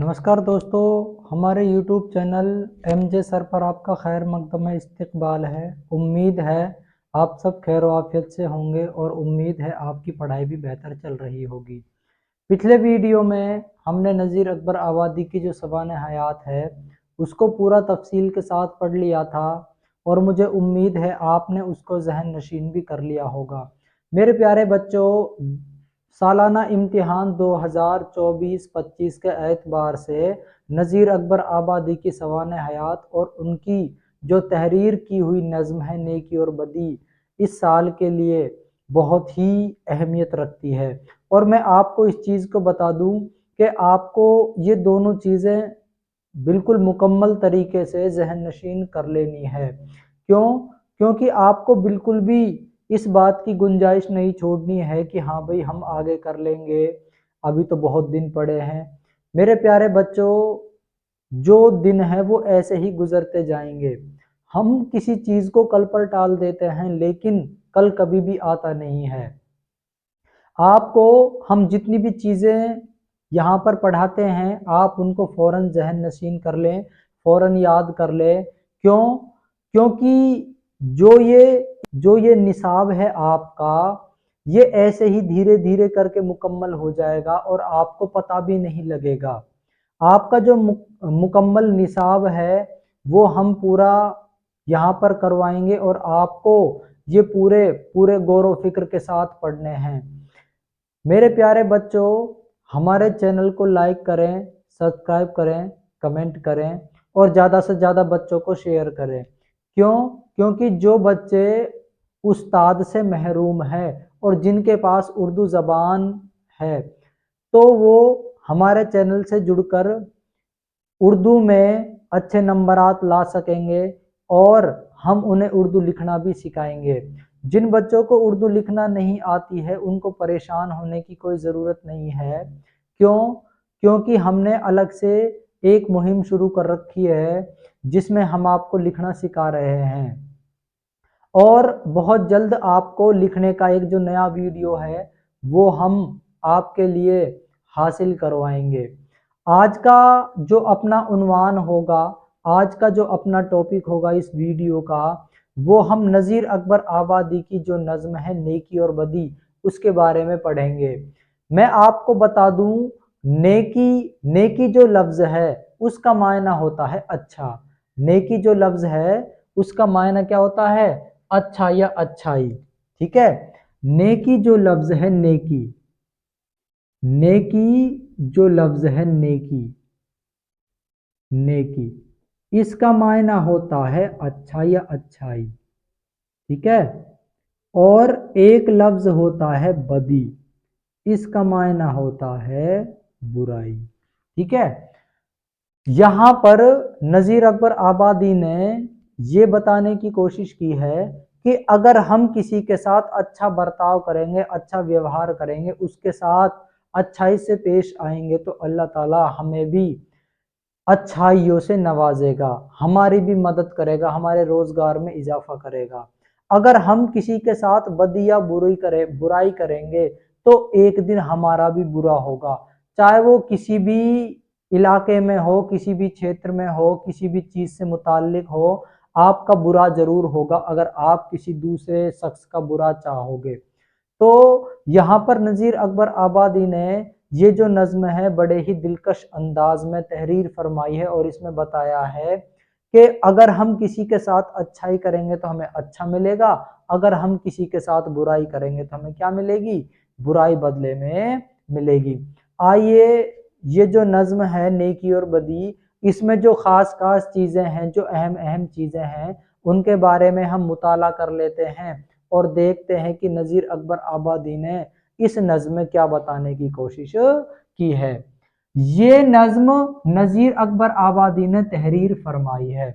नमस्कार दोस्तों, हमारे YouTube चैनल MJ सर पर आपका खैर मकदम इस्तकबाल है। उम्मीद है आप सब खैर आफियत से होंगे और उम्मीद है आपकी पढ़ाई भी बेहतर चल रही होगी। पिछले वीडियो में हमने नज़ीर अकबर आबादी की जो सवाने हयात है उसको पूरा तफसील के साथ पढ़ लिया था और मुझे उम्मीद है आपने उसको जहन नशीन भी कर लिया होगा। मेरे प्यारे बच्चों, सालाना इम्तिहान 2024-25 के एतबार से नज़ीर अकबर आबादी की सवाने हयात और उनकी जो तहरीर की हुई नज़्म है नेकी और बदी, इस साल के लिए बहुत ही अहमियत रखती है। और मैं आपको इस चीज़ को बता दूं कि आपको ये दोनों चीज़ें बिल्कुल मुकम्मल तरीके से जहन नशीन कर लेनी है। क्यों? क्योंकि आपको बिल्कुल भी इस बात की गुंजाइश नहीं छोड़नी है कि हाँ भाई हम आगे कर लेंगे, अभी तो बहुत दिन पड़े हैं। मेरे प्यारे बच्चों, जो दिन है वो ऐसे ही गुजरते जाएंगे। हम किसी चीज़ को कल पर टाल देते हैं लेकिन कल कभी भी आता नहीं है। आपको हम जितनी भी चीज़ें यहाँ पर पढ़ाते हैं आप उनको फ़ौरन जहन नशीन कर लें, फ़ौरन याद कर लें। क्यों? क्योंकि जो ये निसाब है आपका, ये ऐसे ही धीरे धीरे करके मुकम्मल हो जाएगा और आपको पता भी नहीं लगेगा। आपका जो मुकम्मल निसाब है वो हम पूरा यहाँ पर करवाएंगे और आपको ये पूरे पूरे गौर व फिक्र के साथ पढ़ने हैं। मेरे प्यारे बच्चों, हमारे चैनल को लाइक करें, सब्सक्राइब करें, कमेंट करें और ज़्यादा से ज़्यादा बच्चों को शेयर करें। क्यों? क्योंकि जो बच्चे उस्ताद से महरूम है और जिनके पास उर्दू ज़बान है तो वो हमारे चैनल से जुड़कर उर्दू में अच्छे नंबरात ला सकेंगे और हम उन्हें उर्दू लिखना भी सिखाएंगे। जिन बच्चों को उर्दू लिखना नहीं आती है उनको परेशान होने की कोई ज़रूरत नहीं है। क्यों? क्योंकि हमने अलग से एक मुहिम शुरू कर रखी है जिसमें हम आपको लिखना सिखा रहे हैं और बहुत जल्द आपको लिखने का एक जो नया वीडियो है वो हम आपके लिए हासिल करवाएंगे। आज का जो अपना उन्वान होगा, आज का जो अपना टॉपिक होगा इस वीडियो का, वो हम नज़ीर अकबर आबादी की जो नज़्म है नेकी और बदी उसके बारे में पढ़ेंगे। मैं आपको बता दूं, नेकी नेकी जो लफ्ज़ है उसका मायना होता है अच्छा। नेकी जो लफ्ज़ है उसका मायना क्या होता है? अच्छा या अच्छाई। ठीक है। नेकी जो लफ्ज़ है नेकी, नेकी जो लफ्ज़ है नेकी, नेकी इसका मायना होता है अच्छा या अच्छाई। ठीक है। और एक लफ्ज़ होता है बदी, इसका मायना होता है बुराई। ठीक है। यहाँ पर नज़ीर अकबर आबादी ने ये बताने की कोशिश की है कि अगर हम किसी के साथ अच्छा बर्ताव करेंगे, अच्छा व्यवहार करेंगे, उसके साथ अच्छाई से पेश आएंगे तो अल्लाह ताला हमें भी अच्छाइयों से नवाजेगा, हमारी भी मदद करेगा, हमारे रोजगार में इजाफा करेगा। अगर हम किसी के साथ बदी या बुराई करेंगे तो एक दिन हमारा भी बुरा होगा, चाहे वो किसी भी इलाके में हो, किसी भी क्षेत्र में हो, किसी भी चीज से मुताल्लिक हो, आपका बुरा जरूर होगा अगर आप किसी दूसरे शख्स का बुरा चाहोगे। तो यहाँ पर नज़ीर अकबर आबादी ने ये जो नज़्म है बड़े ही दिलकश अंदाज में तहरीर फरमाई है और इसमें बताया है कि अगर हम किसी के साथ अच्छाई करेंगे तो हमें अच्छा मिलेगा, अगर हम किसी के साथ बुराई करेंगे तो हमें क्या मिलेगी? बुराई बदले में मिलेगी। आइए, ये जो नज़्म है नेकी और बदी, इसमें जो ख़ास ख़ास चीज़ें हैं, जो अहम अहम चीज़ें हैं, उनके बारे में हम मुताला कर लेते हैं और देखते हैं कि नज़ीर अकबर आबादी ने इस नज़्म में क्या बताने की कोशिश की है। ये नज़्म नज़ीर अकबर आबादी ने तहरीर फरमाई है।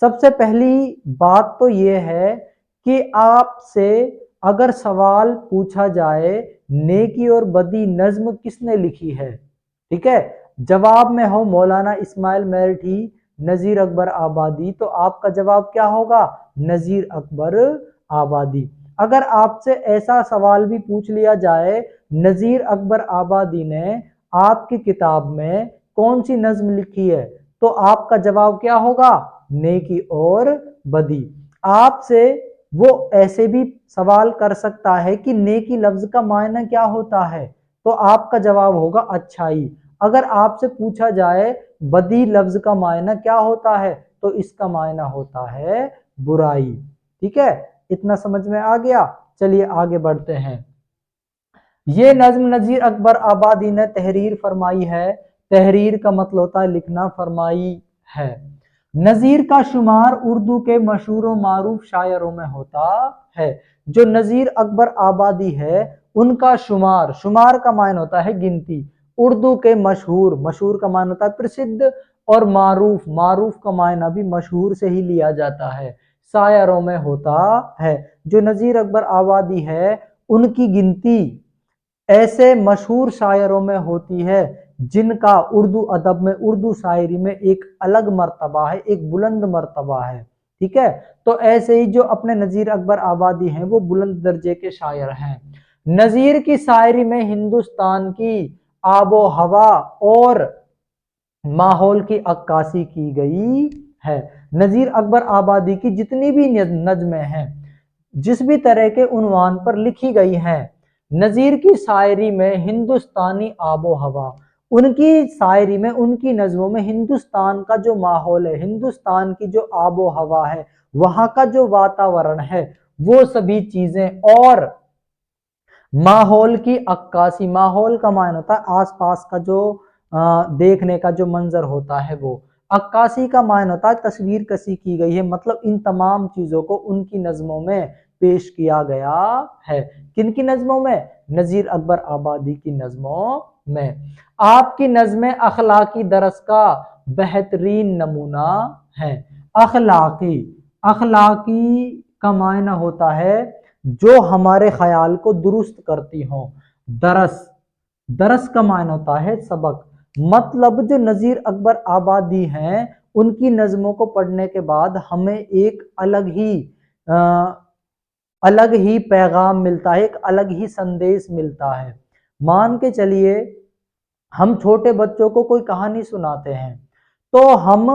सबसे पहली बात तो ये है कि आपसे अगर सवाल पूछा जाए नेकी और बदी नज़्म किसने लिखी है, ठीक है, जवाब में हो मौलाना इस्माइल मेरठी, नज़ीर अकबर आबादी, तो आपका जवाब क्या होगा? नज़ीर अकबर आबादी। अगर आपसे ऐसा सवाल भी पूछ लिया जाए नज़ीर अकबर आबादी ने आपकी किताब में कौन सी नज्म लिखी है? तो आपका जवाब क्या होगा? नेकी और बदी। आपसे वो ऐसे भी सवाल कर सकता है कि नेकी लफ्ज का मायना क्या होता है, तो आपका जवाब होगा अच्छाई। अगर आपसे पूछा जाए बदी लफ्ज का मायना क्या होता है, तो इसका मायना होता है बुराई। ठीक है, इतना समझ में आ गया। चलिए आगे बढ़ते हैं। ये नज्म नजीर अकबर आबादी ने तहरीर फरमाई है। तहरीर का मतलब होता है लिखना, फरमाई है। नजीर का शुमार उर्दू के मशहूर मारूफ शायरों में होता है। जो नजीर अकबर आबादी है उनका शुमार, शुमार का मायना होता है गिनती, उर्दू के मशहूर, मशहूर का मायना होता है प्रसिद्ध, और मारूफ, मारूफ का मायना भी मशहूर से ही लिया जाता है, शायरों में होता है। जो नजीर अकबर आबादी है उनकी गिनती ऐसे मशहूर शायरों में होती है जिनका उर्दू अदब में, उर्दू शायरी में एक अलग मर्तबा है, एक बुलंद मर्तबा है। ठीक है, तो ऐसे ही जो अपने नजीर अकबर आबादी हैं वो बुलंद दर्जे के शायर हैं। नजीर की शायरी में हिंदुस्तान की आबो हवा और माहौल की अक्कासी की गई है। नजीर अकबर आबादी की जितनी भी नज़्में हैं, जिस भी तरह के उन्वान पर लिखी गई हैं, नजीर की शायरी में हिंदुस्तानी आबो हवा, उनकी शायरी में, उनकी नज़मों में हिंदुस्तान का जो माहौल है, हिंदुस्तान की जो आबो हवा है, वहां का जो वातावरण है, वो सभी चीजें, और माहौल की अक्कासी, माहौल का मायना होता है आसपास का जो देखने का जो मंजर होता है वो, अक्कासी का मायना होता है तस्वीर कसी की गई है, मतलब इन तमाम चीजों को उनकी नज़मों में पेश किया गया है। किनकी नज़मों में? नजीर अकबर आबादी की नज़मों में। आपकी नज़में अखलाकी दरस का बेहतरीन नमूना है। अखलाकी, अखलाकी का मायना होता है जो हमारे ख्याल को दुरुस्त करती हो। दरस, दरस का मायना होता है सबक, मतलब जो नजीर अकबर आबादी हैं उनकी नज़मों को पढ़ने के बाद हमें एक अलग ही पैगाम मिलता है, एक अलग ही संदेश मिलता है। मान के चलिए हम छोटे बच्चों को कोई कहानी सुनाते हैं, तो हम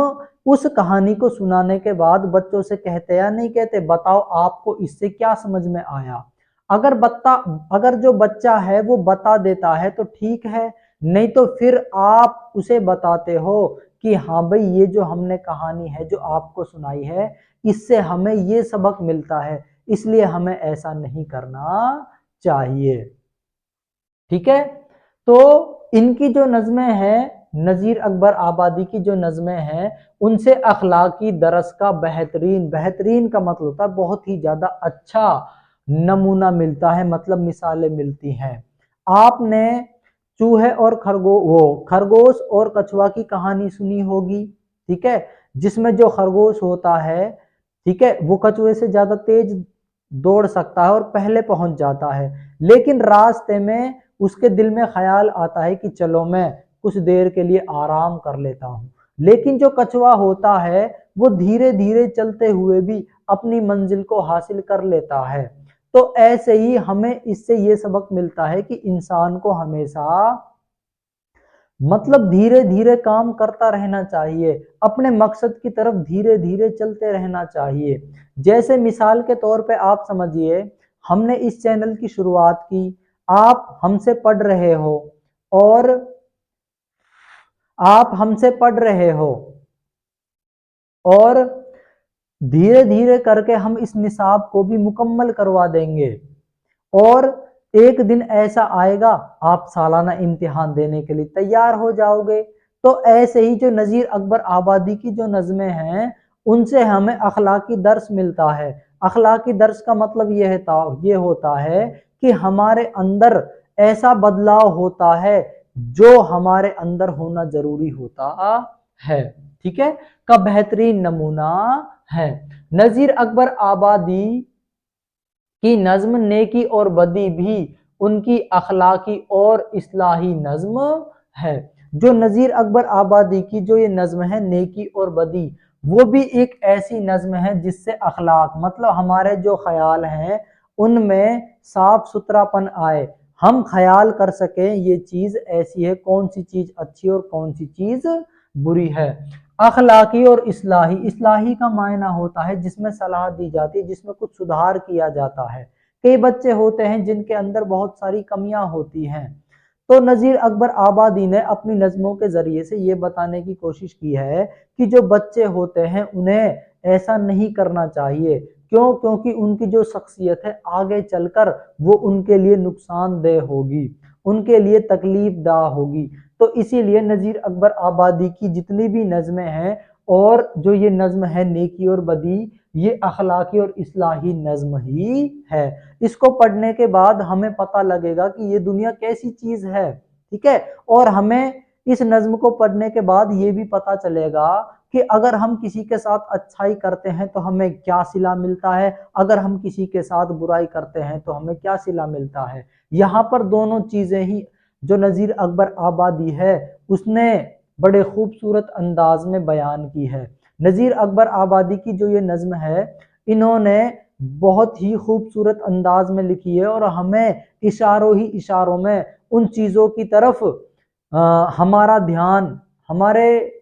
उस कहानी को सुनाने के बाद बच्चों से कहते या नहीं कहते, बताओ आपको इससे क्या समझ में आया? अगर जो बच्चा है वो बता देता है तो ठीक है, नहीं तो फिर आप उसे बताते हो कि हाँ भाई ये जो हमने कहानी है जो आपको सुनाई है इससे हमें ये सबक मिलता है, इसलिए हमें ऐसा नहीं करना चाहिए। ठीक है, तो इनकी जो नज़में हैं, नजीर अकबर आबादी की जो नज़में हैं, उनसे अखलाकी दरस का बेहतरीन, बेहतरीन का मतलब होता है बहुत ही ज्यादा अच्छा नमूना मिलता है, मतलब मिसालें मिलती हैं। आपने चूहे और खरगोश और कछुआ की कहानी सुनी होगी। ठीक है, जिसमें जो खरगोश होता है, ठीक है, वो कछुए से ज्यादा तेज दौड़ सकता है और पहले पहुंच जाता है, लेकिन रास्ते में उसके दिल में ख्याल आता है कि चलो मैं कुछ देर के लिए आराम कर लेता हूँ, लेकिन जो कछुआ होता है वो धीरे धीरे चलते हुए भी अपनी मंजिल को हासिल कर लेता है। तो ऐसे ही हमें इससे ये सबक मिलता है कि इंसान को हमेशा, मतलब धीरे धीरे काम करता रहना चाहिए, अपने मकसद की तरफ धीरे धीरे चलते रहना चाहिए। जैसे मिसाल के तौर पे आप समझिए, हमने इस चैनल की शुरुआत की, आप हमसे पढ़ रहे हो, और आप हमसे पढ़ रहे हो, और धीरे धीरे करके हम इस निसाब को भी मुकम्मल करवा देंगे, और एक दिन ऐसा आएगा आप सालाना इम्तिहान देने के लिए तैयार हो जाओगे। तो ऐसे ही जो नजीर अकबर आबादी की जो नज़में हैं उनसे हमें अखलाकी दर्स मिलता है। अखलाकी दर्स का मतलब ये होता है कि हमारे अंदर ऐसा बदलाव होता है जो हमारे अंदर होना जरूरी होता है। ठीक है, का बेहतरीन नमूना है। नजीर अकबर आबादी की नज्म नेकी और बदी भी उनकी अखलाकी और इस्लाही नज्म है। जो नजीर अकबर आबादी की जो ये नज्म है नेकी और बदी, वो भी एक ऐसी नज्म है जिससे अखलाक, मतलब हमारे जो ख्याल हैं उनमें साफ सुथरापन आए, हम ख्याल कर सकें ये चीज ऐसी है, कौन सी चीज अच्छी और कौन सी चीज बुरी है। अखलाकी और इस्लाही, इस्लाही का मायना होता है जिसमें सलाह दी जाती है, जिसमें कुछ सुधार किया जाता है। कई बच्चे होते हैं जिनके अंदर बहुत सारी कमियां होती हैं। तो नज़ीर अकबर आबादी ने अपनी नज़मों के ज़रिए से ये बताने की कोशिश की है कि जो बच्चे होते हैं उन्हें ऐसा नहीं करना चाहिए। क्यों? क्योंकि उनकी जो शख्सियत है आगे चलकर वो उनके लिए नुकसानदेह होगी, उनके लिए तकलीफदा होगी। तो इसीलिए नज़ीर अकबर आबादी की जितनी भी नज़में हैं, और जो ये नज़्म है नेकी और बदी, ये अखलाकी और इस्लाही नज़्म ही है। इसको पढ़ने के बाद हमें पता लगेगा कि ये दुनिया कैसी चीज है, ठीक है। और हमें इस नज्म को पढ़ने के बाद ये भी पता चलेगा कि अगर हम किसी के साथ अच्छाई करते हैं तो हमें क्या सिला मिलता है, अगर हम किसी के साथ बुराई करते हैं तो हमें क्या सिला मिलता है। यहाँ पर दोनों चीजें ही जो नज़ीर अकबर आबादी है उसने बड़े खूबसूरत अंदाज में बयान की है। नज़ीर अकबर आबादी की जो ये नज्म है, इन्होंने बहुत ही खूबसूरत अंदाज में लिखी है और हमें इशारों ही इशारों में उन चीज़ों की तरफ हमारा ध्यान, हमारे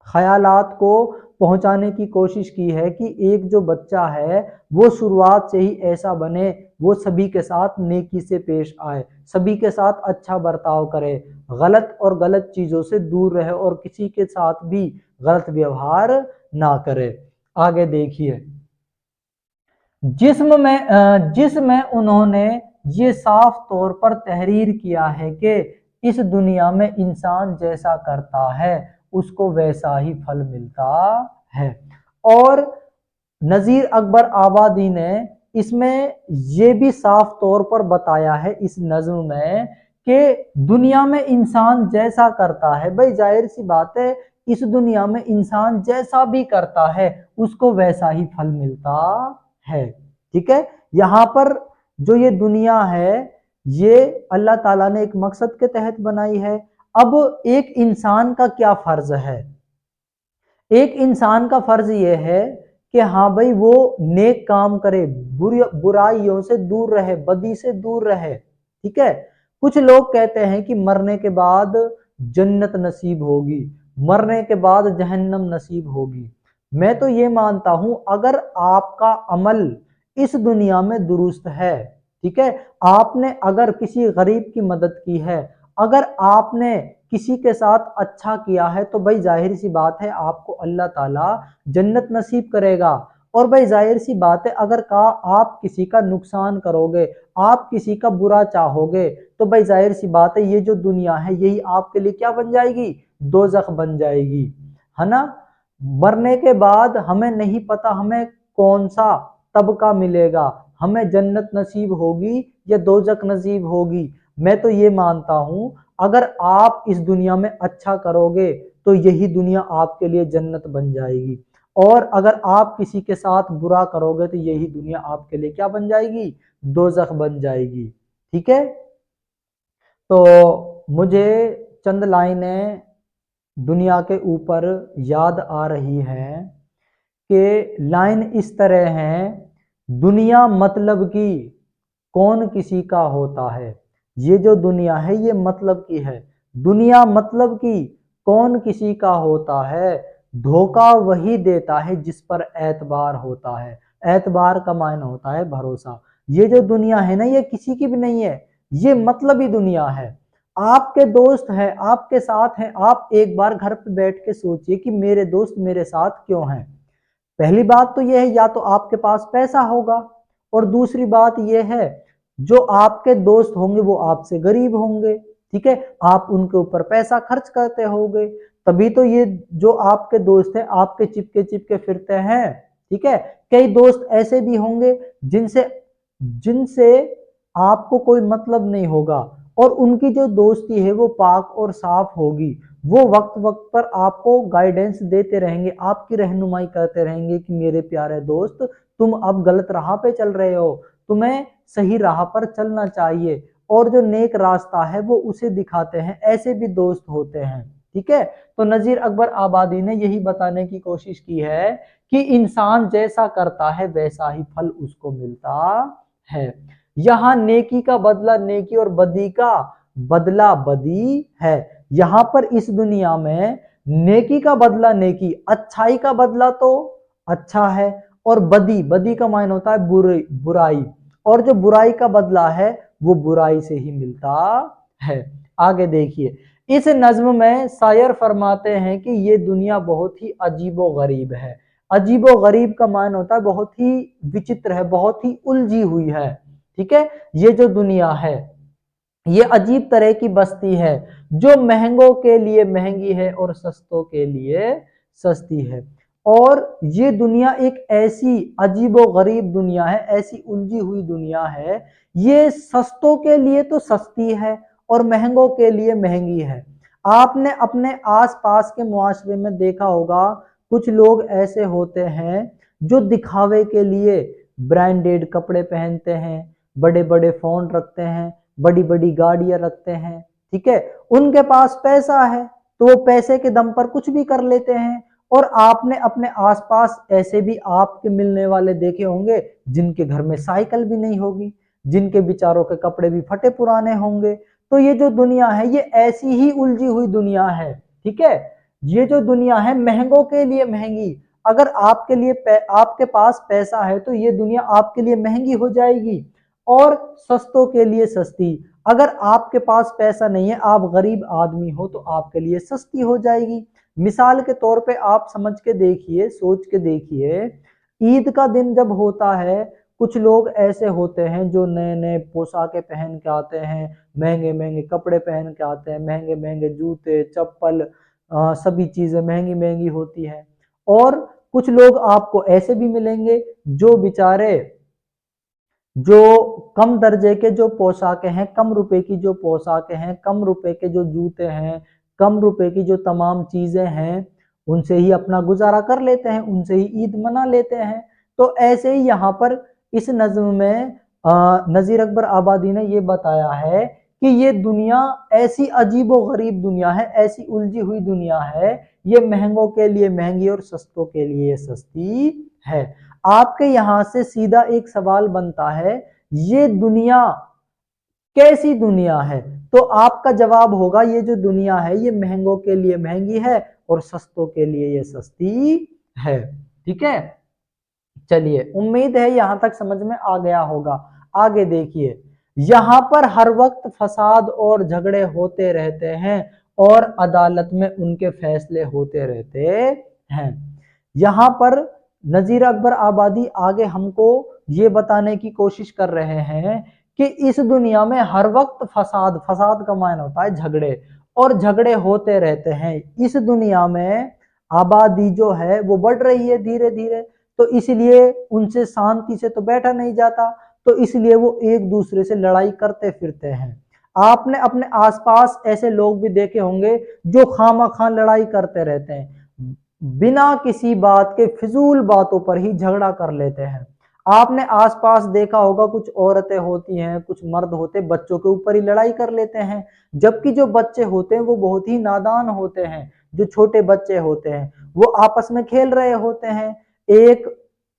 ख्यालात को पहुंचाने की कोशिश की है कि एक जो बच्चा है वो शुरुआत से ही ऐसा बने, वो सभी के साथ नेकी से पेश आए, सभी के साथ अच्छा बर्ताव करे, गलत और गलत चीज़ों से दूर रहे और किसी के साथ भी गलत व्यवहार ना करे। आगे देखिए, जिसमें उन्होंने ये साफ तौर पर तहरीर किया है कि इस दुनिया में इंसान जैसा करता है उसको वैसा ही फल मिलता है। और नज़ीर अकबर आबादी ने इसमें ये भी साफ तौर पर बताया है इस नज़्म में कि दुनिया में इंसान जैसा करता है, भाई जाहिर सी बात है इस दुनिया में इंसान जैसा भी करता है उसको वैसा ही फल मिलता है, ठीक है। यहाँ पर जो ये दुनिया है ये अल्लाह ताला ने एक मकसद के तहत बनाई है। अब एक इंसान का क्या फर्ज है? एक इंसान का फर्ज ये है कि हाँ भाई वो नेक काम करे, बुराइयों से दूर रहे, बदी से दूर रहे, ठीक है। कुछ लोग कहते हैं कि मरने के बाद जन्नत नसीब होगी, मरने के बाद जहन्नम नसीब होगी। मैं तो ये मानता हूं अगर आपका अमल इस दुनिया में दुरुस्त है, ठीक है, आपने अगर किसी गरीब की मदद की है, अगर आपने किसी के साथ अच्छा किया है, तो भाई जाहिर सी बात है आपको अल्लाह ताला जन्नत नसीब करेगा। और भाई जाहिर सी बात है अगर आप किसी का नुकसान करोगे, आप किसी का बुरा चाहोगे, तो भाई जाहिर सी बात है ये जो दुनिया है यही आपके लिए क्या बन जाएगी? दोजख बन जाएगी, है ना। मरने के बाद हमें नहीं पता हमें कौन सा तबका मिलेगा, हमें जन्नत नसीब होगी या दोजख नसीब होगी। मैं तो ये मानता हूं अगर आप इस दुनिया में अच्छा करोगे तो यही दुनिया आपके लिए जन्नत बन जाएगी, और अगर आप किसी के साथ बुरा करोगे तो यही दुनिया आपके लिए क्या बन जाएगी? दोजख बन जाएगी, ठीक है। तो मुझे चंद लाइनें दुनिया के ऊपर याद आ रही हैं कि लाइन इस तरह है, दुनिया मतलब की कौन किसी का होता है। ये जो दुनिया है ये मतलब की है, दुनिया मतलब की कौन किसी का होता है, धोखा वही देता है जिस पर एतबार होता है। एतबार का मायना होता है भरोसा। ये जो दुनिया है ना ये किसी की भी नहीं है, ये मतलबी दुनिया है। आपके दोस्त हैं, आपके साथ हैं, आप एक बार घर पे बैठ के सोचिए कि मेरे दोस्त मेरे साथ क्यों हैं। पहली बात तो यह है या तो आपके पास पैसा होगा, और दूसरी बात यह है जो आपके दोस्त होंगे वो आपसे गरीब होंगे, ठीक है, आप उनके ऊपर पैसा खर्च करते होंगे, तभी तो ये जो आपके दोस्त हैं आपके चिपके चिपके फिरते हैं, ठीक है। कई दोस्त ऐसे भी होंगे जिनसे जिनसे आपको कोई मतलब नहीं होगा, और उनकी जो दोस्ती है वो पाक और साफ होगी। वो वक्त वक्त पर आपको गाइडेंस देते रहेंगे, आपकी रहनुमाई करते रहेंगे कि मेरे प्यारे दोस्त तुम अब गलत राह पे चल रहे हो, तुम्हें सही राह पर चलना चाहिए, और जो नेक रास्ता है वो उसे दिखाते हैं। ऐसे भी दोस्त होते हैं, ठीक है। तो नज़ीर अकबर आबादी ने यही बताने की कोशिश की है कि इंसान जैसा करता है वैसा ही फल उसको मिलता है। यहाँ नेकी का बदला नेकी और बदी का बदला बदी है। यहाँ पर इस दुनिया में नेकी का बदला नेकी, अच्छाई का बदला तो अच्छा है, और बदी, बदी का मायने होता है बुराई, और जो बुराई का बदला है वो बुराई से ही मिलता है। आगे देखिए, इस नज्म में शायर फरमाते हैं कि ये दुनिया बहुत ही अजीबो गरीब है। अजीबो गरीब का मान होता है बहुत ही विचित्र है, बहुत ही उलझी हुई है। ठीक है, ये जो दुनिया है ये अजीब तरह की बस्ती है, जो महंगों के लिए महंगी है और सस्तों के लिए सस्ती है। और ये दुनिया एक ऐसी अजीबो गरीब दुनिया है, ऐसी उलझी हुई दुनिया है, ये सस्तों के लिए तो सस्ती है और महंगों के लिए महंगी है। आपने अपने आसपास के मुआशरे में देखा होगा, कुछ लोग ऐसे होते हैं जो दिखावे के लिए ब्रांडेड कपड़े पहनते हैं, बड़े बड़े फोन रखते हैं, बड़ी बड़ी गाड़ियां रखते हैं। ठीक है, उनके पास पैसा है तो वो पैसे के दम पर कुछ भी कर लेते हैं। और आपने अपने आसपास ऐसे भी आपके मिलने वाले देखे होंगे जिनके घर में साइकिल भी नहीं होगी, जिनके बेचारों के कपड़े भी फटे पुराने होंगे। तो ये जो दुनिया है ये ऐसी ही उलझी हुई दुनिया है। ठीक है, ये जो दुनिया है महंगों के लिए महंगी, अगर आपके लिए आपके पास पैसा है तो ये दुनिया आपके लिए महंगी हो जाएगी, और सस्तों के लिए सस्ती। अगर आपके पास पैसा नहीं है, आप गरीब आदमी हो, तो आपके लिए सस्ती हो जाएगी। मिसाल के तौर पे आप समझ के देखिए, सोच के देखिए, ईद का दिन जब होता है, कुछ लोग ऐसे होते हैं जो नए नए पोशाकें पहन के आते हैं, महंगे महंगे कपड़े पहन के आते हैं, महंगे महंगे जूते चप्पल, सभी चीजें महंगी महंगी होती हैं। और कुछ लोग आपको ऐसे भी मिलेंगे जो बेचारे, जो कम दर्जे के जो पोशाकें हैं, कम रुपए की जो पोशाकें हैं, कम रुपए के जो जूते हैं, कम रुपए की जो तमाम चीजें हैं, उनसे ही अपना गुजारा कर लेते हैं, उनसे ही ईद मना लेते हैं। तो ऐसे ही यहाँ पर इस नज्म में नजीर अकबर आबादी ने ये बताया है कि ये दुनिया ऐसी अजीबो गरीब दुनिया है, ऐसी उलझी हुई दुनिया है, ये महंगों के लिए महंगी और सस्तों के लिए सस्ती है। आपके यहां से सीधा एक सवाल बनता है, ये दुनिया कैसी दुनिया है? तो आपका जवाब होगा ये जो दुनिया है ये महंगों के लिए महंगी है और सस्तों के लिए ये सस्ती है। ठीक है, चलिए, उम्मीद है यहां तक समझ में आ गया होगा। आगे देखिए, यहां पर हर वक्त फसाद और झगड़े होते रहते हैं और अदालत में उनके फैसले होते रहते हैं। यहां पर नजीर अकबर आबादी आगे हमको ये बताने की कोशिश कर रहे हैं कि इस दुनिया में हर वक्त फसाद, फसाद का मायने होता है झगड़े, और झगड़े होते रहते हैं। इस दुनिया में आबादी जो है वो बढ़ रही है धीरे धीरे, तो इसलिए उनसे शांति से तो बैठा नहीं जाता, तो इसलिए वो एक दूसरे से लड़ाई करते फिरते हैं। आपने अपने आसपास ऐसे लोग भी देखे होंगे जो खामखा लड़ाई करते रहते हैं, बिना किसी बात के फिजूल बातों पर ही झगड़ा कर लेते हैं। आपने आसपास देखा होगा कुछ औरतें होती हैं, कुछ मर्द होते बच्चों के ऊपर ही लड़ाई कर लेते हैं, जबकि जो बच्चे होते हैं वो बहुत ही नादान होते हैं। जो छोटे बच्चे होते हैं वो आपस में खेल रहे होते हैं, एक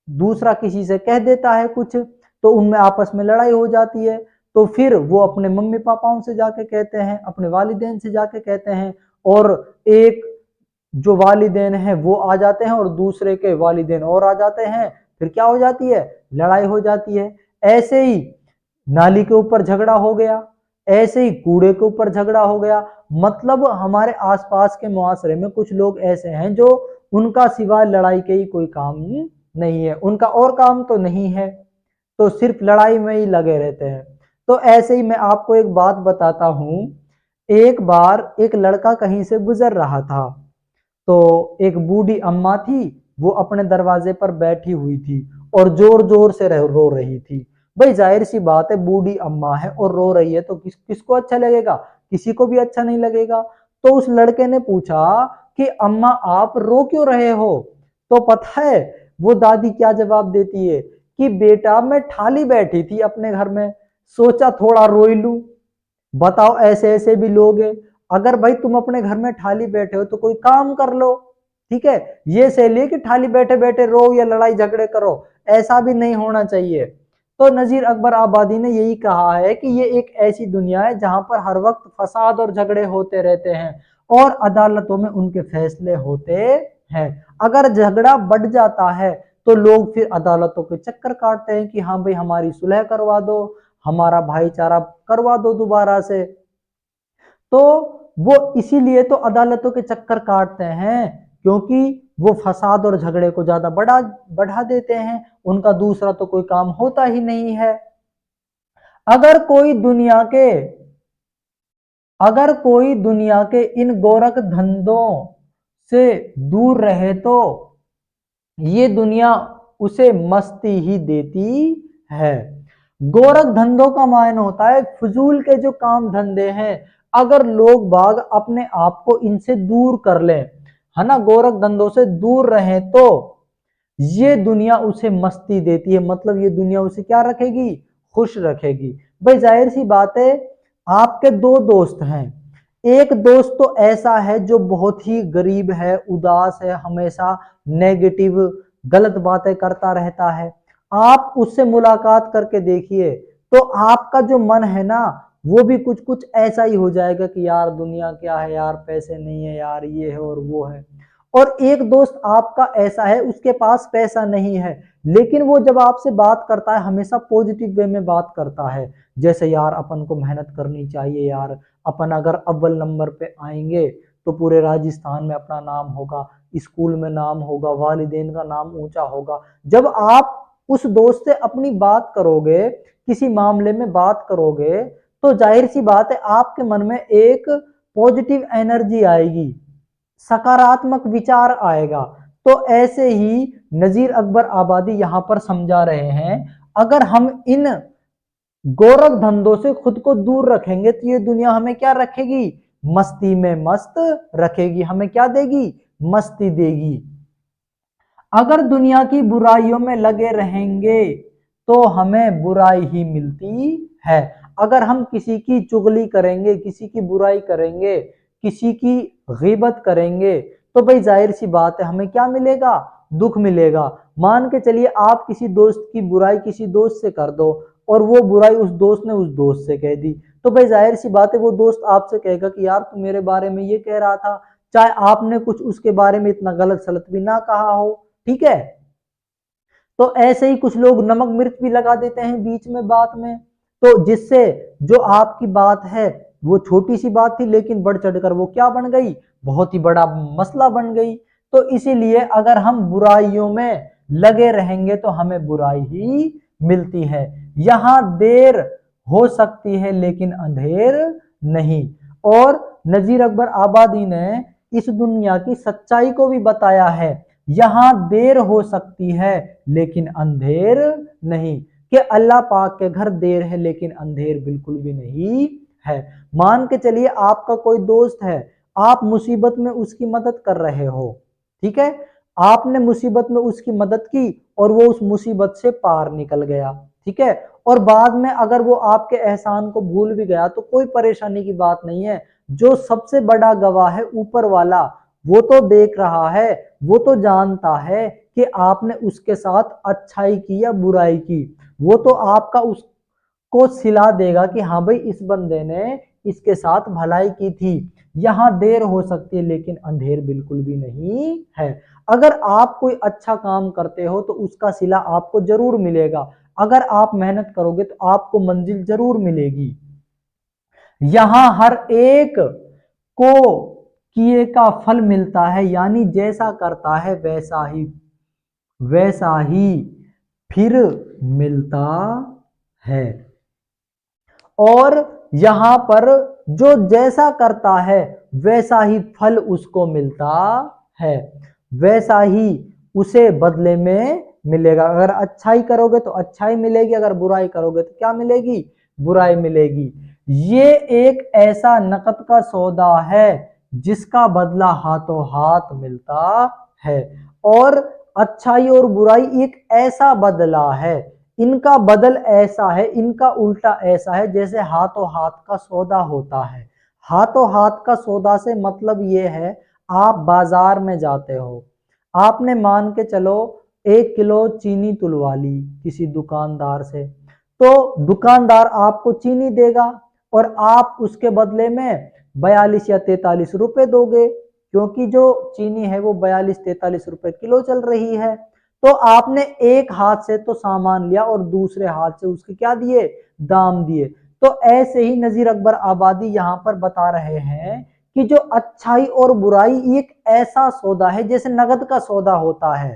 दूसरा किसी से कह देता है कुछ, तो उनमें आपस में लड़ाई हो जाती है। तो फिर वो अपने मम्मी पापाओं से जाके कहते हैं, अपने वालिदैन से जाके कहते हैं, और एक जो वालिदैन है वो आ जाते हैं और दूसरे के वालिदैन और आ जाते हैं, फिर क्या हो जाती है, लड़ाई हो जाती है। ऐसे ही नाली के ऊपर झगड़ा हो गया, ऐसे ही कूड़े के ऊपर झगड़ा हो गया। मतलब हमारे आसपास के मुआशरे में कुछ लोग ऐसे हैं जो उनका सिवाय लड़ाई के ही कोई काम नहीं है, उनका और काम तो नहीं है, तो सिर्फ लड़ाई में ही लगे रहते हैं। तो ऐसे ही मैं आपको एक बात बताता हूं, एक बार एक लड़का कहीं से गुजर रहा था, तो एक बूढ़ी अम्मा थी, वो अपने दरवाजे पर बैठी हुई थी और जोर जोर से रो रही थी। भाई जाहिर सी बात है, बूढ़ी अम्मा है और रो रही है तो किसको अच्छा लगेगा, किसी को भी अच्छा नहीं लगेगा। तो उस लड़के ने पूछा कि अम्मा आप रो क्यों रहे हो? तो पता है वो दादी क्या जवाब देती है कि बेटा मैं ठाली बैठी थी अपने घर में, सोचा थोड़ा रोई लूं। बताओ, ऐसे ऐसे भी लोग हैं। अगर भाई तुम अपने घर में ठाली बैठे हो तो कोई काम कर लो। ठीक है, ये सही कि ठाली बैठे बैठे रो या लड़ाई झगड़े करो, ऐसा भी नहीं होना चाहिए। तो नजीर अकबर आबादी ने यही कहा है कि ये एक ऐसी दुनिया है जहां पर हर वक्त फसाद और झगड़े होते रहते हैं और अदालतों में उनके फैसले होते हैं। अगर झगड़ा बढ़ जाता है तो लोग फिर अदालतों के चक्कर काटते हैं कि हाँ भाई हमारी सुलह करवा दो, हमारा भाईचारा करवा दो दोबारा से। तो वो इसीलिए तो अदालतों के चक्कर काटते हैं क्योंकि वो फसाद और झगड़े को ज्यादा बढ़ा देते हैं, उनका दूसरा तो कोई काम होता ही नहीं है। अगर कोई दुनिया के अगर कोई दुनिया के इन गोरख धंधों से दूर रहे तो ये दुनिया उसे मस्ती ही देती है। गोरख धंधों का मायने होता है फजूल के जो काम धंधे हैं, अगर लोग बाग अपने आप को इनसे दूर कर लें, है ना, गोरख धंधों से दूर रहें तो ये दुनिया उसे मस्ती देती है, मतलब ये दुनिया उसे क्या रखेगी, खुश रखेगी। भाई जाहिर सी बात है, आपके दो दोस्त हैं, एक दोस्त तो ऐसा है जो बहुत ही गरीब है, उदास है, हमेशा नेगेटिव गलत बातें करता रहता है। आप उससे मुलाकात करके देखिए तो आपका जो मन है ना वो भी कुछ कुछ ऐसा ही हो जाएगा कि यार दुनिया क्या है यार, पैसे नहीं है यार, ये है और वो है। और एक दोस्त आपका ऐसा है उसके पास पैसा नहीं है लेकिन वो जब आपसे बात करता है हमेशा पॉजिटिव वे में बात करता है, जैसे यार अपन को मेहनत करनी चाहिए यार, अपन अगर अव्वल नंबर पे आएंगे तो पूरे राजस्थान में अपना नाम होगा, स्कूल में नाम होगा, वालिदैन का नाम ऊंचा होगा। जब आप उस दोस्त से अपनी बात करोगे, किसी मामले में बात करोगे, तो जाहिर सी बात है आपके मन में एक पॉजिटिव एनर्जी आएगी, सकारात्मक विचार आएगा। तो ऐसे ही नजीर अकबर आबादी यहां पर समझा रहे हैं, अगर हम इन गोरख धंधों से खुद को दूर रखेंगे तो ये दुनिया हमें क्या रखेगी, मस्ती में मस्त रखेगी, हमें क्या देगी, मस्ती देगी। अगर दुनिया की बुराइयों में लगे रहेंगे तो हमें बुराई ही मिलती है। अगर हम किसी की चुगली करेंगे, किसी की बुराई करेंगे, किसी की गीबत करेंगे तो भाई जाहिर सी बात है हमें क्या मिलेगा, दुख मिलेगा। मान के चलिए आप किसी दोस्त की बुराई किसी दोस्त से कर दो और वो बुराई उस दोस्त ने उस दोस्त से कह दी, तो भाई जाहिर सी बात है वो दोस्त आपसे कहेगा कि यार तू मेरे बारे में ये कह रहा था, चाहे आपने कुछ उसके बारे में इतना गलत सलत भी ना कहा हो। ठीक है, तो ऐसे ही कुछ लोग नमक मिर्च भी लगा देते हैं बीच में बात में, तो जिससे जो आपकी बात है वो छोटी सी बात थी लेकिन बढ़ चढ़कर वो क्या बन गई, बहुत ही बड़ा मसला बन गई। तो इसीलिए अगर हम बुराइयों में लगे रहेंगे तो हमें बुराई ही मिलती है। यहां देर हो सकती है लेकिन अंधेर नहीं। और नजीर अकबर आबादी ने इस दुनिया की सच्चाई को भी बताया है, यहां देर हो सकती है लेकिन अंधेर नहीं, कि अल्लाह पाक के घर देर है लेकिन अंधेर बिल्कुल भी नहीं है। मान के चलिए आपका कोई दोस्त है, आप मुसीबत में उसकी मदद कर रहे हो, ठीक है, आपने मुसीबत में उसकी मदद की और वो उस मुसीबत से पार निकल गया, ठीक है, और बाद में अगर वो आपके एहसान को भूल भी गया तो कोई परेशानी की बात नहीं है। जो सबसे बड़ा गवाह है ऊपर वाला, वो तो देख रहा है, वो तो जानता है कि आपने उसके साथ अच्छाई की या बुराई की, वो तो आपका उसको सिला देगा कि हाँ भाई इस बंदे ने इसके साथ भलाई की थी। यहां देर हो सकती है लेकिन अंधेर बिल्कुल भी नहीं है। अगर आप कोई अच्छा काम करते हो तो उसका सिला आपको जरूर मिलेगा, अगर आप मेहनत करोगे तो आपको मंजिल जरूर मिलेगी। यहां हर एक को किए का फल मिलता है, यानी जैसा करता है वैसा ही फिर मिलता है। और यहां पर जो जैसा करता है वैसा ही फल उसको मिलता है, वैसा ही उसे बदले में मिलेगा। अगर अच्छाई करोगे तो अच्छाई मिलेगी, अगर बुराई करोगे तो क्या मिलेगी, बुराई मिलेगी। ये एक ऐसा नकद का सौदा है जिसका बदला हाथों हाथ मिलता है, और अच्छाई और बुराई एक ऐसा बदला है, इनका बदल ऐसा है, इनका उल्टा ऐसा है जैसे हाथों हाथ का सौदा होता है। हाथों हाथ का सौदा से मतलब ये है, आप बाजार में जाते हो, आपने मान के चलो 1 किलो चीनी तुलवा ली किसी दुकानदार से, तो दुकानदार आपको चीनी देगा और आप उसके बदले में 42 या 43 रुपए दोगे, क्योंकि जो चीनी है वो 42-43 रुपए किलो चल रही है। तो आपने एक हाथ से तो सामान लिया और दूसरे हाथ से उसके क्या दिए, दाम दिए। तो ऐसे ही नजीर अकबर आबादी यहाँ पर बता रहे हैं कि जो अच्छाई और बुराई एक ऐसा सौदा है जैसे नगद का सौदा होता है।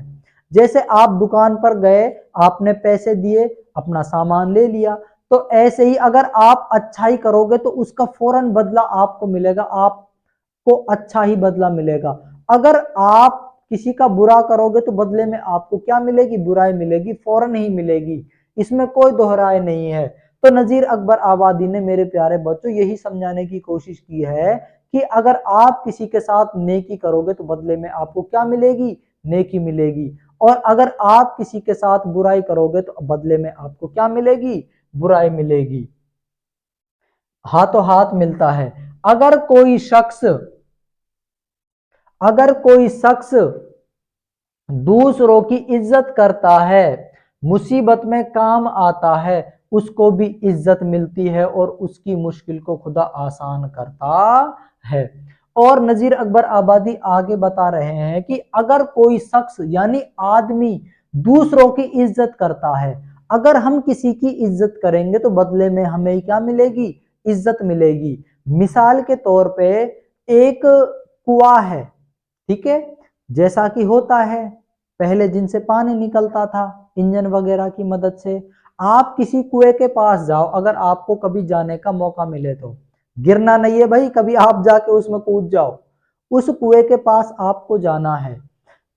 जैसे आप दुकान पर गए, आपने पैसे दिए, अपना सामान ले लिया, तो ऐसे ही अगर आप अच्छाई करोगे तो उसका फौरन बदला आपको मिलेगा, आपको अच्छा ही बदला मिलेगा। अगर आप किसी का बुरा करोगे तो बदले में आपको क्या मिलेगी, बुराई मिलेगी, फौरन ही मिलेगी, इसमें कोई दोहराए नहीं है। तो नजीर अकबर आबादी ने मेरे प्यारे बच्चों यही समझाने की कोशिश की है कि अगर आप किसी के साथ नेकी करोगे तो बदले में आपको क्या मिलेगी, नेकी मिलेगी, और अगर आप किसी के साथ बुराई करोगे तो बदले में आपको क्या मिलेगी, बुराई मिलेगी। हाथों हाथ मिलता है। अगर कोई शख्स अगर कोई शख्स दूसरों की इज्जत करता है, मुसीबत में काम आता है, उसको भी इज्जत मिलती है और उसकी मुश्किल को खुदा आसान करता है। और नजीर अकबर आबादी आगे बता रहे हैं कि अगर कोई शख्स यानी आदमी दूसरों की इज्जत करता है, अगर हम किसी की इज्जत करेंगे तो बदले में हमें क्या मिलेगी, इज्जत मिलेगी। मिसाल के तौर पे एक कुआं है, ठीक है, जैसा कि होता है पहले जिनसे पानी निकलता था इंजन वगैरह की मदद से। आप किसी कुएं के पास जाओ, अगर आपको कभी जाने का मौका मिले तो, गिरना नहीं है भाई, कभी आप जाके उसमें कूद जाओ। उस कुएं के पास आपको जाना है,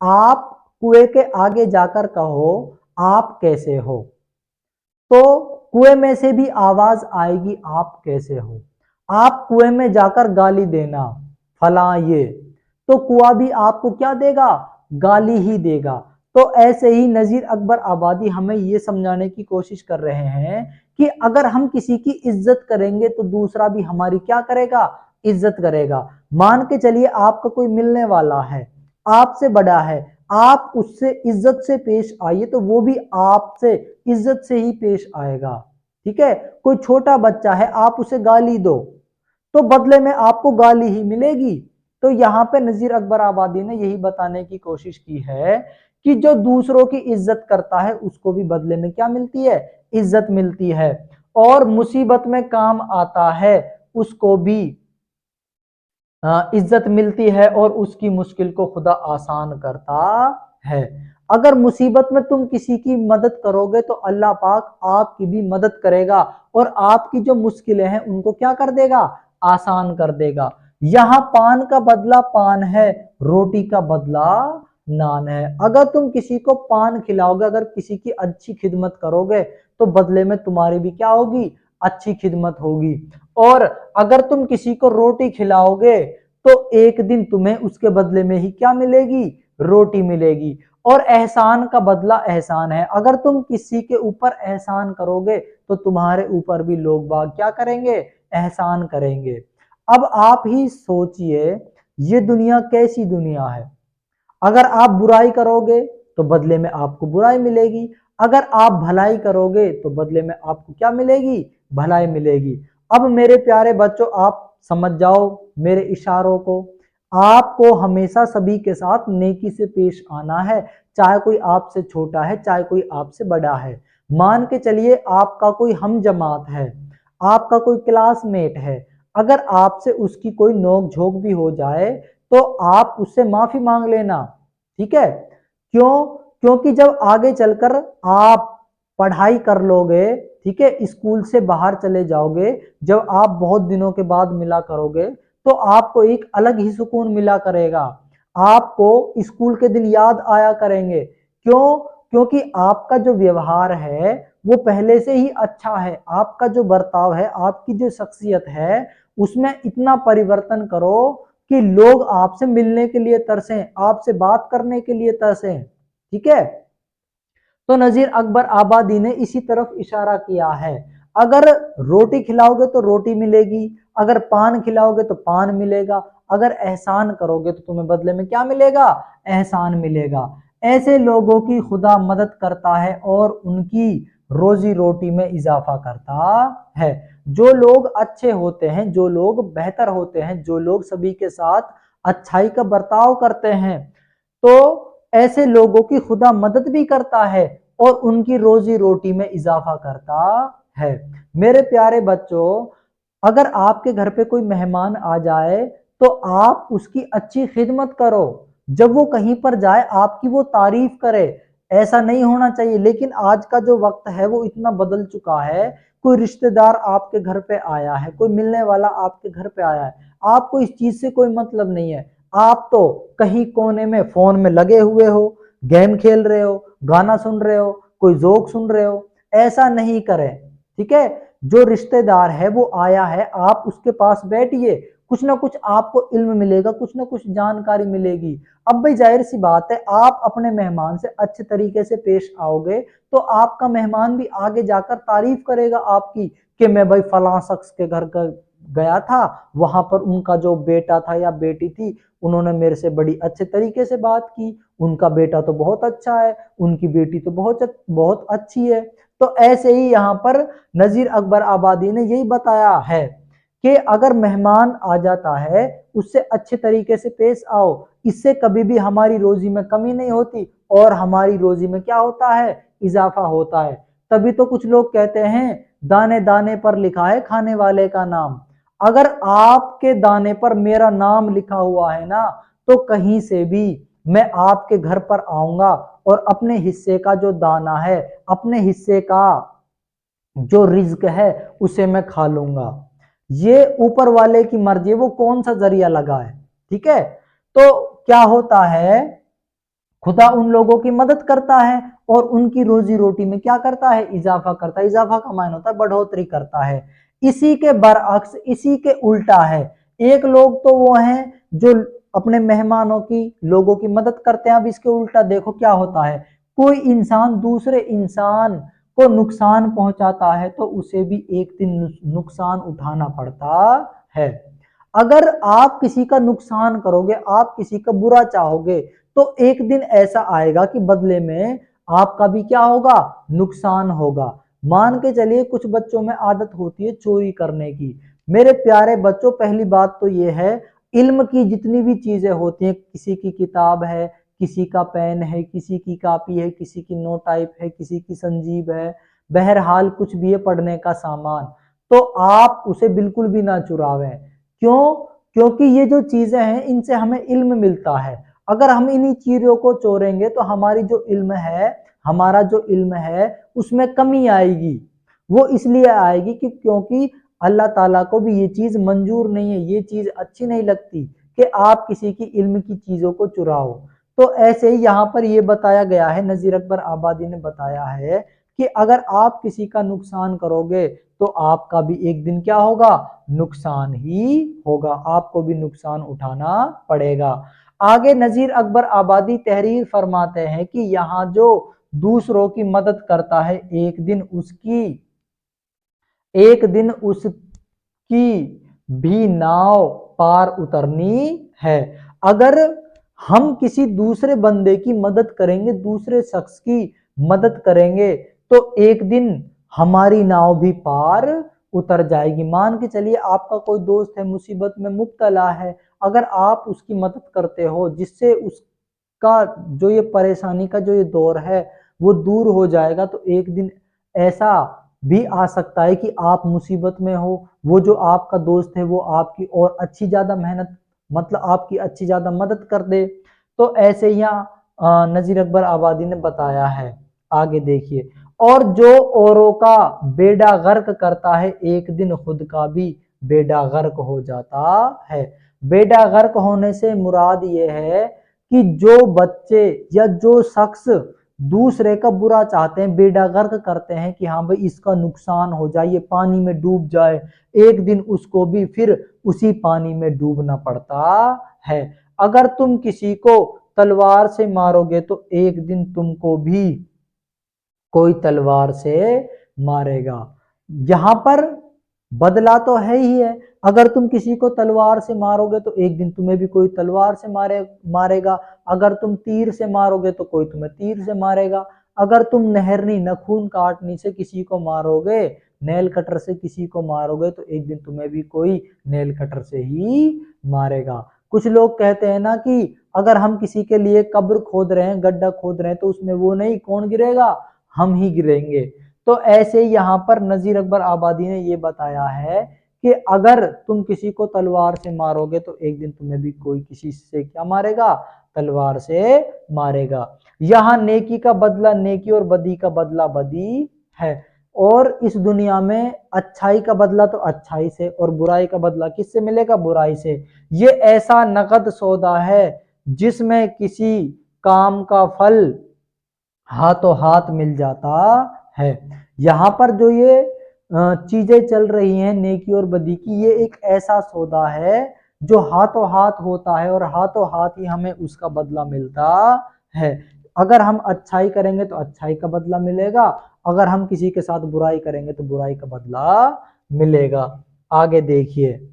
आप कुएं के आगे जाकर कहो आप कैसे हो, तो कुएं में से भी आवाज आएगी आप कैसे हो। आप कुएं में जाकर गाली देना फला ये, तो कुआं भी आपको क्या देगा, गाली ही देगा। तो ऐसे ही नजीर अकबर आबादी हमें ये समझाने की कोशिश कर रहे हैं कि अगर हम किसी की इज्जत करेंगे तो दूसरा भी हमारी क्या करेगा, इज्जत करेगा। मान के चलिए आपका कोई मिलने वाला है, आपसे बड़ा है, आप उससे इज्जत से पेश आइए तो वो भी आपसे इज्जत से ही पेश आएगा, ठीक है। कोई छोटा बच्चा है, आप उसे गाली दो तो बदले में आपको गाली ही मिलेगी। तो यहाँ पे नजीर अकबर आबादी ने यही बताने की कोशिश की है कि जो दूसरों की इज्जत करता है उसको भी बदले में क्या मिलती है, इज्जत मिलती है, और मुसीबत में काम आता है उसको भी इज्जत मिलती है और उसकी मुश्किल को खुदा आसान करता है। अगर मुसीबत में तुम किसी की मदद करोगे तो अल्लाह पाक आपकी भी मदद करेगा और आपकी जो मुश्किलें हैं उनको क्या कर देगा, आसान कर देगा। यहाँ पान का बदला पान है, रोटी का बदला नान है। अगर तुम किसी को पान खिलाओगे, अगर किसी की अच्छी खिदमत करोगे तो बदले में तुम्हारी भी क्या होगी, अच्छी खिदमत होगी। और अगर तुम किसी को रोटी खिलाओगे तो एक दिन तुम्हें उसके बदले में ही क्या मिलेगी, रोटी मिलेगी। और एहसान का बदला एहसान है, अगर तुम किसी के ऊपर एहसान करोगे तो तुम्हारे ऊपर भी लोग बाग क्या करेंगे, एहसान करेंगे। अब आप ही सोचिए ये दुनिया कैसी दुनिया है। अगर आप बुराई करोगे तो बदले में आपको बुराई मिलेगी, अगर आप भलाई करोगे तो बदले में आपको क्या मिलेगी, भलाई मिलेगी। अब मेरे प्यारे बच्चों आप समझ जाओ मेरे इशारों को, आपको हमेशा सभी के साथ नेकी से पेश आना है, चाहे कोई आपसे छोटा है चाहे कोई आपसे बड़ा है। मान के चलिए आपका कोई हम जमात है, आपका कोई क्लासमेट है, अगर आपसे उसकी कोई नोक झोंक भी हो जाए तो आप उससे माफी मांग लेना, ठीक है। क्यों, क्योंकि जब आगे चलकर आप पढ़ाई कर लोगे, ठीक है, स्कूल से बाहर चले जाओगे, जब आप बहुत दिनों के बाद मिला करोगे तो आपको एक अलग ही सुकून मिला करेगा, आपको स्कूल के दिन याद आया करेंगे। क्यों, क्योंकि आपका जो व्यवहार है वो पहले से ही अच्छा है, आपका जो बर्ताव है, आपकी जो शख्सियत है उसमें इतना परिवर्तन करो कि लोग आपसे मिलने के लिए तरसें, आपसे बात करने के लिए तरसें, ठीक है। तो नजीर अकबर आबादी ने इसी तरफ इशारा किया है। अगर रोटी खिलाओगे तो रोटी मिलेगी, अगर पान खिलाओगे तो पान मिलेगा, अगर एहसान करोगे तो तुम्हें बदले में क्या मिलेगा, एहसान मिलेगा। ऐसे लोगों की खुदा मदद करता है और उनकी रोजी रोटी में इजाफा करता है। जो लोग अच्छे होते हैं, जो लोग बेहतर होते हैं, जो लोग सभी के साथ अच्छाई का बर्ताव करते हैं, तो ऐसे लोगों की खुदा मदद भी करता है और उनकी रोजी रोटी में इजाफा करता है। मेरे प्यारे बच्चों, अगर आपके घर पे कोई मेहमान आ जाए तो आप उसकी अच्छी खिदमत करो। जब वो कहीं पर जाए आपकी वो तारीफ करे, ऐसा नहीं होना चाहिए। लेकिन आज का जो वक्त है वो इतना बदल चुका है, कोई रिश्तेदार आपके घर पे आया है, कोई मिलने वाला आपके घर पे आया है, आपको इस चीज से कोई मतलब नहीं है। आप तो कहीं कोने में फोन में लगे हुए हो, गेम खेल रहे हो, गाना सुन रहे हो, कोई जोक सुन रहे हो। ऐसा नहीं करें, ठीक है। जो रिश्तेदार है वो आया है, आप उसके पास बैठिए, कुछ ना कुछ आपको इल्म मिलेगा, कुछ ना कुछ जानकारी मिलेगी। अब भाई जाहिर सी बात है, आप अपने मेहमान से अच्छे तरीके से पेश आओगे तो आपका मेहमान भी आगे जाकर तारीफ करेगा आपकी, कि मैं भाई फलां शख्स के घर का गया था, वहां पर उनका जो बेटा था या बेटी थी, उन्होंने मेरे से बड़ी अच्छे तरीके से बात की, उनका बेटा तो बहुत अच्छा है, उनकी बेटी तो बहुत बहुत अच्छी है। तो ऐसे ही यहाँ पर नजीर अकबर आबादी ने यही बताया है कि अगर मेहमान आ जाता है उससे अच्छे तरीके से पेश आओ, इससे कभी भी हमारी रोजी में कमी नहीं होती और हमारी रोजी में क्या होता है, इजाफा होता है। तभी तो कुछ लोग कहते हैं दाने दाने पर लिखा है खाने वाले का नाम। अगर आपके दाने पर मेरा नाम लिखा हुआ है ना, तो कहीं से भी मैं आपके घर पर आऊंगा और अपने हिस्से का जो दाना है, अपने हिस्से का जो रिज्क है, उसे मैं खा लूंगा। ये ऊपर वाले की मर्जी, वो कौन सा जरिया लगा है, ठीक है। तो क्या होता है, खुदा उन लोगों की मदद करता है और उनकी रोजी रोटी में क्या करता है, इजाफा करता है। इजाफा का मायना होता है बढ़ोतरी करता है। इसी के बरअक्स, इसी के उल्टा है। एक लोग तो वो हैं जो अपने मेहमानों की, लोगों की मदद करते हैं। अब इसके उल्टा देखो क्या होता है, कोई इंसान दूसरे इंसान को नुकसान पहुंचाता है तो उसे भी एक दिन नुकसान उठाना पड़ता है। अगर आप किसी का नुकसान करोगे, आप किसी का बुरा चाहोगे, तो एक दिन ऐसा आएगा कि बदले में आपका भी क्या होगा, नुकसान होगा। मान के चलिए कुछ बच्चों में आदत होती है चोरी करने की। मेरे प्यारे बच्चों, पहली बात तो ये है, इल्म की जितनी भी चीजें होती हैं, किसी की किताब है, किसी का पेन है, किसी की कॉपी है, किसी की नोट टाइप है, किसी की संजीव है, बहरहाल कुछ भी है पढ़ने का सामान, तो आप उसे बिल्कुल भी ना चुरावें। क्यों? क्योंकि ये जो चीजें हैं इनसे हमें इल्म मिलता है। अगर हम इन्हीं चीजों को चोरेंगे तो हमारी जो इल्म है, हमारा जो इल्म है उसमें कमी आएगी। वो इसलिए आएगी कि क्योंकि अल्लाह ताला को भी ये चीज मंजूर नहीं है, ये चीज अच्छी नहीं लगती कि आप किसी की इल्म की चीजों को चुराओ। तो ऐसे ही यहाँ पर ये बताया गया है, नजीर अकबर आबादी ने बताया है कि अगर आप किसी का नुकसान करोगे तो आपका भी एक दिन क्या होगा, नुकसान ही होगा, आपको भी नुकसान उठाना पड़ेगा। आगे नजीर अकबर आबादी तहरीर फरमाते हैं कि यहाँ जो दूसरों की मदद करता है, एक दिन उसकी भी नाव पार उतरनी है। अगर हम किसी दूसरे बंदे की मदद करेंगे, दूसरे शख्स की मदद करेंगे, तो एक दिन हमारी नाव भी पार उतर जाएगी। मान के चलिए आपका कोई दोस्त है, मुसीबत में मुब्तला है, अगर आप उसकी मदद करते हो जिससे उसका जो ये परेशानी का जो ये दौर है वो दूर हो जाएगा, तो एक दिन ऐसा भी आ सकता है कि आप मुसीबत में हो, वो जो आपका दोस्त है वो आपकी और अच्छी ज्यादा मेहनत, मतलब आपकी अच्छी ज्यादा मदद कर दे। तो ऐसे यहाँ नजीर अकबर आबादी ने बताया है। आगे देखिए, और जो औरों का बेड़ा गर्क करता है, एक दिन खुद का भी बेड़ा गर्क हो जाता है। बेड़ा गर्क होने से मुराद ये है कि जो बच्चे या जो शख्स दूसरे का बुरा चाहते हैं, बेड़ा गर्क करते हैं कि हाँ भाई इसका नुकसान हो जाए, ये पानी में डूब जाए, एक दिन उसको भी फिर उसी पानी में डूबना पड़ता है। अगर तुम किसी को तलवार से मारोगे तो एक दिन तुमको भी कोई तलवार से मारेगा। यहां पर बदला तो है ही है, अगर तुम किसी को तलवार से मारोगे तो एक दिन तुम्हें भी कोई तलवार से मारेगा, अगर तुम तीर से मारोगे तो कोई तुम्हें तीर से मारेगा, अगर तुम नहरनी नखून काटनी से किसी को मारोगे, नेल कटर से किसी को मारोगे, तो एक दिन तुम्हें भी कोई नेल कटर से ही मारेगा। कुछ लोग कहते हैं ना कि अगर हम किसी के लिए कब्र खोद रहे हैं, गड्ढा खोद रहे हैं, तो उसमें वो नहीं, कौन गिरेगा, हम ही गिरेंगे। तो ऐसे यहाँ पर नजीर अकबर आबादी ने ये बताया है कि अगर तुम किसी को तलवार से मारोगे तो एक दिन तुम्हें भी कोई किसी से क्या मारेगा, तलवार से मारेगा। यहाँ नेकी का बदला नेकी और बदी का बदला बदी है। और इस दुनिया में अच्छाई का बदला तो अच्छाई से और बुराई का बदला किससे मिलेगा, बुराई से। ये ऐसा नकद सौदा है जिसमें किसी काम का फल हाथों हाथ मिल जाता है। यहाँ पर जो ये चीजें चल रही हैं नेकी और बदी की, ये एक ऐसा सौदा है जो हाथों हाथ होता है और हाथों हाथ ही हमें उसका बदला मिलता है। अगर हम अच्छाई करेंगे तो अच्छाई का बदला मिलेगा, अगर हम किसी के साथ बुराई करेंगे तो बुराई का बदला मिलेगा। आगे देखिए,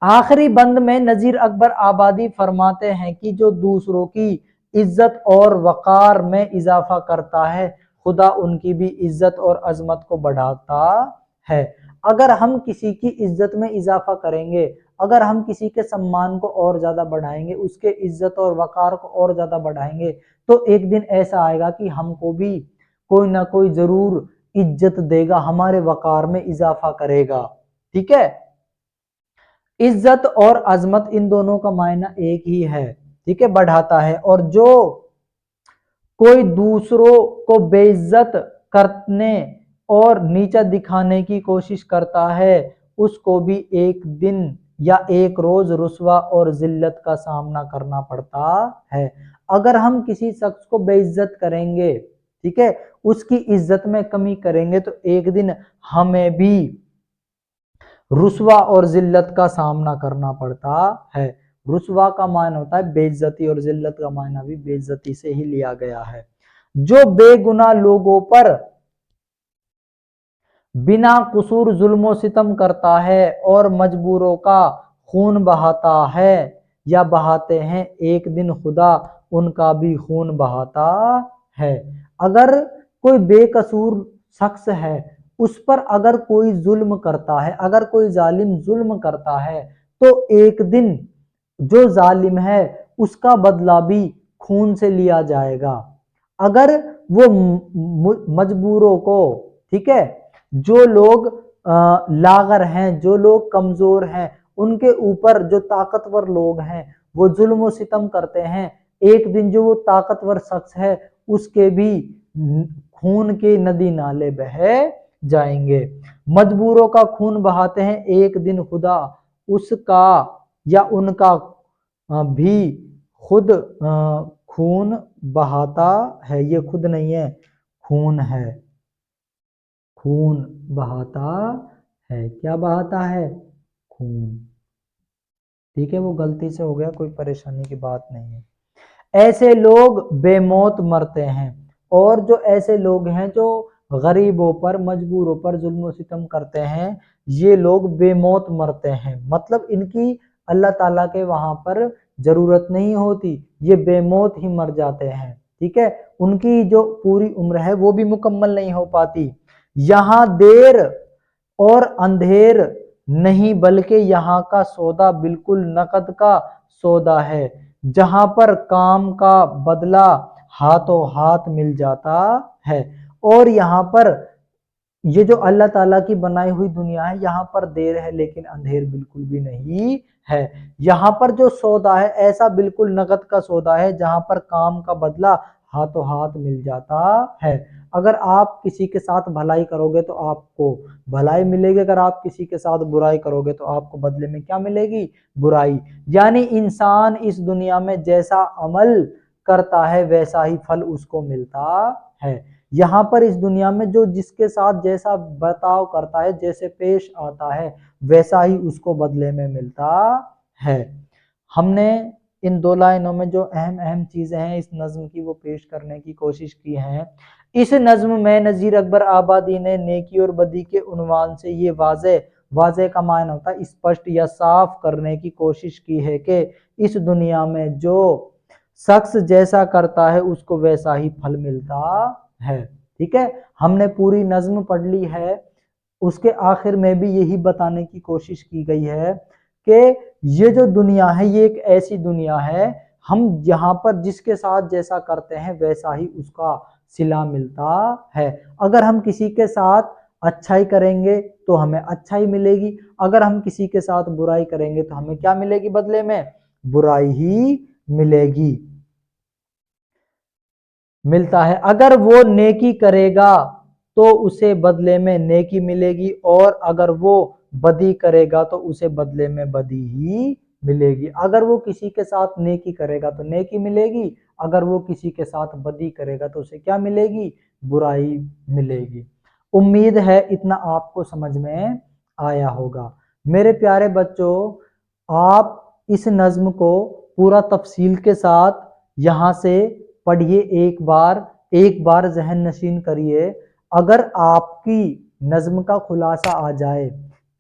आखिरी बंद में नजीर अकबर आबादी फरमाते हैं कि जो दूसरों की इज्जत और वकार में इजाफा करता है, खुदा उनकी भी इज्जत और अजमत को बढ़ाता है। अगर हम किसी की इज्जत में इजाफा करेंगे, अगर हम किसी के सम्मान को और ज्यादा बढ़ाएंगे, उसके इज्जत और वकार को और ज्यादा बढ़ाएंगे, तो एक दिन ऐसा आएगा कि हमको भी कोई ना कोई जरूर इज्जत देगा, हमारे वकार में इजाफा करेगा। ठीक है, इज्जत और अजमत इन दोनों का मायना एक ही है। ठीक है, बढ़ाता है। और जो कोई दूसरों को बेइज्जत करने और नीचा दिखाने की कोशिश करता है, उसको भी एक दिन या एक रोज रुस्वा और जिल्लत का सामना करना पड़ता है। अगर हम किसी शख्स को बेइज्जत करेंगे, ठीक है, उसकी इज्जत में कमी करेंगे, तो एक दिन हमें भी रुस्वा और जिल्लत का सामना करना पड़ता है। रुस्वा का मायना होता है बेइज्जती और जिल्लत का मायना भी बेइज्जती से ही लिया गया है। जो बेगुनाह लोगों पर बिना कसूर जुल्म सितम करता है और मजबूरों का खून बहाता है या बहाते हैं, एक दिन खुदा उनका भी खून बहाता है। अगर कोई बेकसूर शख्स है, उस पर अगर कोई जुल्म करता है, अगर कोई जालिम जुल्म करता है, तो एक दिन जो जालिम है उसका बदला भी खून से लिया जाएगा। अगर वो मजबूरों को, ठीक है, जो लोग लागर हैं, जो लोग कमजोर हैं, उनके ऊपर जो ताकतवर लोग हैं वो जुल्म सितम करते हैं, एक दिन जो वो ताकतवर शख्स है उसके भी खून के नदी नाले बह जाएंगे। मजबूरों का खून बहाते हैं, एक दिन खुदा उसका या उनका भी खुद खून बहाता है। ये खुद नहीं है, खून है, खून बहाता है। क्या बहाता है, खून। ठीक है, वो गलती से हो गया, कोई परेशानी की बात नहीं है। ऐसे लोग बेमौत मरते हैं। और जो ऐसे लोग हैं जो गरीबों पर मजबूरों पर जुल्म सितम करते हैं, ये लोग बेमौत मरते हैं, मतलब इनकी अल्लाह ताला के वहां पर जरूरत नहीं होती, ये बेमौत ही मर जाते हैं। ठीक है, उनकी जो पूरी उम्र है वो भी मुकम्मल नहीं हो पाती। यहाँ देर और अंधेर नहीं, बल्कि यहाँ का सौदा बिल्कुल नकद का सौदा है, जहां पर काम का बदला हाथों हाथ मिल जाता है। और यहाँ पर ये जो अल्लाह ताला की बनाई हुई दुनिया है, यहाँ पर देर है लेकिन अंधेर बिल्कुल भी नहीं है। यहाँ पर जो सौदा है ऐसा बिल्कुल नकद का सौदा है, जहां पर काम का बदला हाथों हाथ मिल जाता है। अगर आप किसी के साथ भलाई करोगे तो आपको भलाई मिलेगी, अगर आप किसी के साथ बुराई करोगे तो आपको बदले में क्या मिलेगी, बुराई। यानी इंसान इस दुनिया में जैसा अमल करता है वैसा ही फल उसको मिलता है। यहाँ पर इस दुनिया में जो जिसके साथ जैसा बर्ताव करता है, जैसे पेश आता है, वैसा ही उसको बदले में मिलता है। हमने इन दो लाइनों में जो अहम अहम चीजें हैं इस नज्म की वो पेश करने की कोशिश की है। इस नज्म में नजीर अकबर आबादी ने नेकी और बदी के उन्वान से ये वाजे का मायना होता है स्पष्ट या साफ करने की कोशिश की है कि इस दुनिया में जो शख्स जैसा करता है उसको वैसा ही फल मिलता है। ठीक है, हमने पूरी नज्म पढ़ ली है। उसके आखिर में भी यही बताने की कोशिश की गई है कि ये जो दुनिया है ये एक ऐसी दुनिया है, हम यहाँ पर जिसके साथ जैसा करते हैं वैसा ही उसका सिला मिलता है। अगर हम किसी के साथ अच्छाई करेंगे तो हमें अच्छाई मिलेगी, अगर हम किसी के साथ बुराई करेंगे तो हमें क्या मिलेगी बदले में? बुराई ही मिलेगी। मिलता है, अगर वो नेकी करेगा तो उसे बदले में नेकी मिलेगी, और अगर वो बदी करेगा तो उसे बदले में बदी ही मिलेगी। अगर वो किसी के साथ नेकी करेगा तो नेकी मिलेगी, अगर वो किसी के साथ बदी करेगा तो उसे क्या मिलेगी? बुराई मिलेगी। उम्मीद है इतना आपको समझ में आया होगा। मेरे प्यारे बच्चों, आप इस नज्म को पूरा तफसील के साथ यहाँ से पढ़िए, एक बार जहन नशीन करिए। अगर आपकी नज्म का खुलासा आ जाए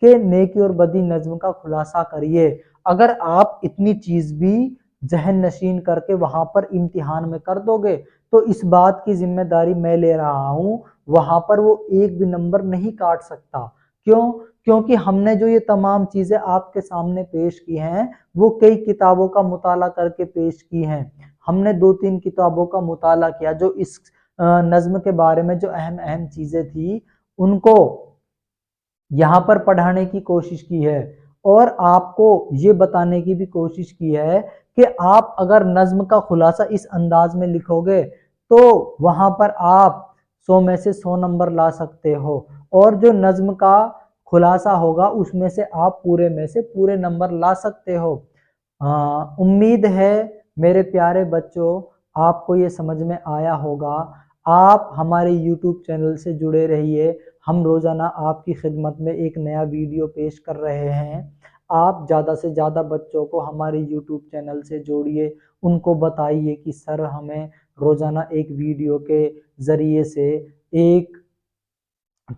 कि नेकी और बदी नज्म का खुलासा करिए, अगर आप इतनी चीज भी जहन नशीन करके वहां पर इम्तिहान में कर दोगे तो इस बात की जिम्मेदारी मैं ले रहा हूं, वहां पर वो एक भी नंबर नहीं काट सकता। क्यों? क्योंकि हमने जो ये तमाम चीजें आपके सामने पेश की हैं वो कई किताबों का मुताला करके पेश की हैं। हमने 2-3 किताबों का मुताला किया जो इस नज्म के बारे में जो अहम अहम चीजें थी उनको यहाँ पर पढ़ाने की कोशिश की है, और आपको ये बताने की भी कोशिश की है कि आप अगर नज्म का खुलासा इस अंदाज में लिखोगे तो वहां पर आप 100 में से 100 नंबर ला सकते हो, और जो नज्म का खुलासा होगा उसमें से आप पूरे में से पूरे नंबर ला सकते हो। उम्मीद है मेरे प्यारे बच्चों आपको ये समझ में आया होगा। आप हमारे YouTube चैनल से जुड़े रहिए, हम रोज़ाना आपकी खिदमत में एक नया वीडियो पेश कर रहे हैं। आप ज़्यादा से ज़्यादा बच्चों को हमारे YouTube चैनल से जोड़िए, उनको बताइए कि सर हमें रोज़ाना एक वीडियो के ज़रिए से एक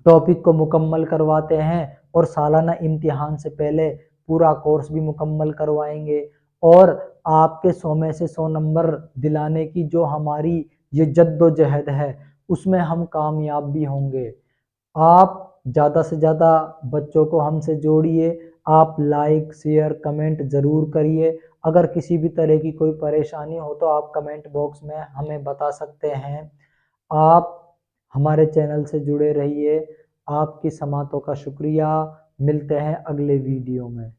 टॉपिक को मुकम्मल करवाते हैं, और सालाना इम्तिहान से पहले पूरा कोर्स भी मुकम्मल करवाएंगे, और आपके 100 में से 100 नंबर दिलाने की जो हमारी ये जद्दोजहद है उसमें हम कामयाब भी होंगे। आप ज़्यादा से ज़्यादा बच्चों को हमसे जोड़िए, आप लाइक शेयर कमेंट ज़रूर करिए। अगर किसी भी तरह की कोई परेशानी हो तो आप कमेंट बॉक्स में हमें बता सकते हैं। आप हमारे चैनल से जुड़े रहिए। आपकी समातों का शुक्रिया। मिलते हैं अगले वीडियो में।